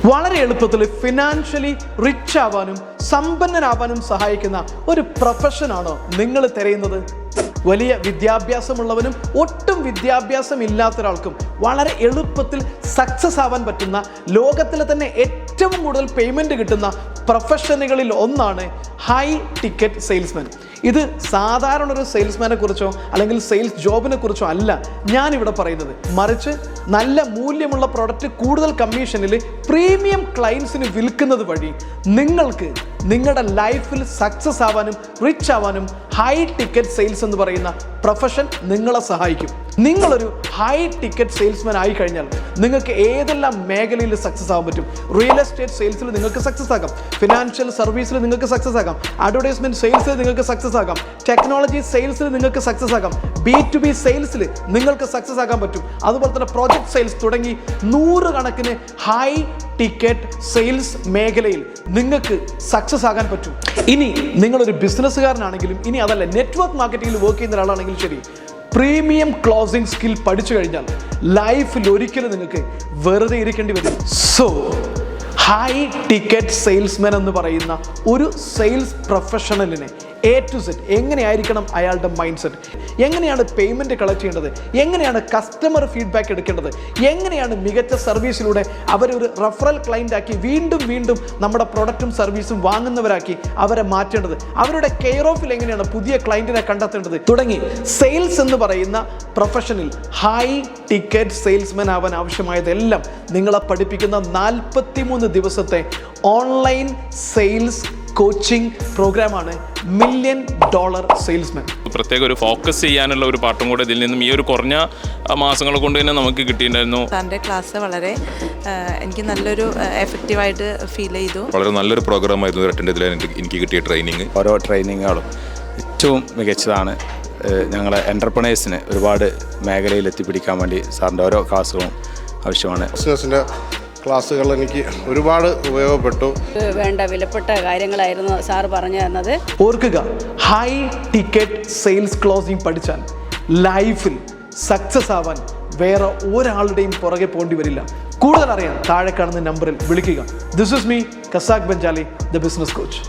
വളരെ എളുപ്പത്തിൽ financially rich ആവാനും സമ്പന്നനാവാനും സഹായിക്കുന്ന ഒരു പ്രൊഫഷനാണോ നിങ്ങൾ തിരയുന്നത്? വലിയ വിദ്യാഭ്യാസമുള്ളവനും ഒട്ടും വിദ്യാഭ്യാസം ഇല്ലാത്ത ഒരാൾക്കും വളരെ എളുപ്പത്തിൽ സക്സസ് ആവാൻ പറ്റുന്ന, ലോകത്തിലെ തന്നെ ഏറ്റവും കൂടുതൽ പേയ്മെൻറ്റ് കിട്ടുന്ന പ്രൊഫഷനുകളിൽ ഒന്നാണ് ഹൈ ടിക്കറ്റ് സെയിൽസ്മാൻ. ഇത് സാധാരണ ഒരു സെയിൽസ്മാനെ കുറിച്ചോ അല്ലെങ്കിൽ സെയിൽസ് ജോബിനെ കുറിച്ചോ അല്ല ഞാനിവിടെ പറയുന്നത്. മറിച്ച് നല്ല മൂല്യമുള്ള പ്രൊഡക്റ്റ് കൂടുതൽ കമ്മീഷനിൽ പ്രീമിയം ക്ലയൻസിന് വിൽക്കുന്നത് വഴി നിങ്ങൾക്ക് നിങ്ങളുടെ ലൈഫിൽ സക്സസ് ആവാനും റിച്ച് ആവാനും ഹൈ ടിക്കറ്റ് സെയിൽസ് എന്ന് പറയുന്ന പ്രൊഫഷൻ നിങ്ങളെ സഹായിക്കും. നിങ്ങളൊരു ഹൈ ടിക്കറ്റ് സെയിൽസ്മാൻ ആയി കഴിഞ്ഞാൽ നിങ്ങൾക്ക് ഏതെല്ലാം മേഖലയിൽ സക്സസ് ആകാൻ പറ്റും? റിയൽ എസ്റ്റേറ്റ് സെയിൽസിൽ നിങ്ങൾക്ക് സക്സസ് ആകാം, ഫിനാൻഷ്യൽ സർവീസിൽ നിങ്ങൾക്ക് സക്സസ് ആകാം, അഡ്വർടൈസ്മെന്റ് സെയിൽസിൽ നിങ്ങൾക്ക് സക്സസ് ആകാം, ടെക്നോളജി സെയിൽസിൽ നിങ്ങൾക്ക് സക്സസ് ആകാം, B2B സെയിൽസിൽ നിങ്ങൾക്ക് സക്സസ് ആകാൻ പറ്റും. അതുപോലെ തന്നെ പ്രോജക്ട് സെയിൽസ് തുടങ്ങി 100 കണക്കിന് ഹൈ ടിക്കറ്റ് സെയിൽസ് മേഖലയിൽ നിങ്ങൾക്ക് സക്സസ് ആകാൻ പറ്റും. ഇനി നിങ്ങളൊരു ബിസിനസ്സുകാരനാണെങ്കിലും, ഇനി അതല്ല നെറ്റ്വർക്ക് മാർക്കറ്റിംഗിൽ വർക്ക് ചെയ്യുന്ന ഒരാളാണെങ്കിലും ശരി, പ്രീമിയം ക്ലോസിംഗ് സ്കിൽ പഠിച്ചു കഴിഞ്ഞാൽ ലൈഫിൽ ഒരിക്കലും നിങ്ങൾക്ക് വെറുതെ ഇരിക്കേണ്ടി വരും. സോ ഹൈ ടിക്കറ്റ് സെയിൽസ്മാൻ എന്ന് പറയുന്ന ഒരു സെയിൽസ് പ്രൊഫഷണലിനെ A to Z എങ്ങനെയായിരിക്കണം അയാളുടെ മൈൻഡ് സെറ്റ്, എങ്ങനെയാണ് പേയ്മെൻറ്റ് കളക്ട് ചെയ്യേണ്ടത്, എങ്ങനെയാണ് കസ്റ്റമർ ഫീഡ്ബാക്ക് എടുക്കേണ്ടത്, എങ്ങനെയാണ് മികച്ച സർവീസിലൂടെ അവരൊരു റെഫറൽ ക്ലയൻ്റ് ആക്കി വീണ്ടും വീണ്ടും നമ്മുടെ പ്രൊഡക്റ്റും സർവീസും വാങ്ങുന്നവരാക്കി അവരെ മാറ്റേണ്ടത്, അവരുടെ കെയർ ഓഫിൽ എങ്ങനെയാണ് പുതിയ ക്ലയൻറ്റിനെ കണ്ടെത്തേണ്ടത് തുടങ്ങി സെയിൽസ് എന്ന് പറയുന്ന പ്രൊഫഷനിൽ ഹൈ ടിക്കറ്റ് സെയിൽസ്മാൻ ആവാൻ ആവശ്യമായതെല്ലാം നിങ്ങളെ പഠിപ്പിക്കുന്ന 43 ദിവസത്തെ ഓൺലൈൻ സെയിൽസ് കോച്ചിങ് പ്രോഗ്രാമാണ് $1 മില്യൺ സെയിൽസ്മാൻ. പ്രത്യേക ഒരു ഫോക്കസ് ചെയ്യാനുള്ള ഒരു പാട്ടും കൂടെ ഇതിൽ നിന്നും ഈ ഒരു കുറഞ്ഞ മാസങ്ങൾ കൊണ്ട് തന്നെ നമുക്ക് കിട്ടിയിട്ടുണ്ടായിരുന്നു. സാറിൻ്റെ ക്ലാസ് വളരെ എനിക്ക് നല്ലൊരു എഫക്റ്റീവായിട്ട് ഫീൽ ചെയ്തു. വളരെ നല്ലൊരു പ്രോഗ്രാമായിരുന്നു അറ്റൻഡ് ചെയ്തതിൽ എനിക്ക് കിട്ടിയ ട്രെയിനിങ്. ഓരോ ട്രെയിനിങ്ങുകളും ഏറ്റവും മികച്ചതാണ്. ഞങ്ങളെ എൻ്റർപ്രണേഴ്സിന് ഒരുപാട് മേഖലയിൽ എത്തിപ്പിടിക്കാൻ വേണ്ടി സാറിൻ്റെ ഓരോ ക്ലാസ്സുകളും ആവശ്യമാണ്. ബിസിനസ്സിൻ്റെ ക്ലാസ്സുകൾ എനിക്ക് ഒരുപാട് ഉപയോഗപ്പെട്ടു. വേണ്ട വിലപ്പെട്ട കാര്യങ്ങളായിരുന്നു സാർ പറഞ്ഞു തന്നത്. ഓർക്കുക, ഹൈ ടിക്കറ്റ് സെയിൽസ് ക്ലോസിംഗ് പഠിച്ചാൽ ലൈഫിൽ സക്സസ് ആവാൻ വേറെ ഒരാളുടെയും പുറകെ പോകേണ്ടി വരില്ല. കൂടുതൽ അറിയാൻ താഴെ കാണുന്ന നമ്പറിൽ വിളിക്കുക. This is me, Khasakh Banjali, the business coach.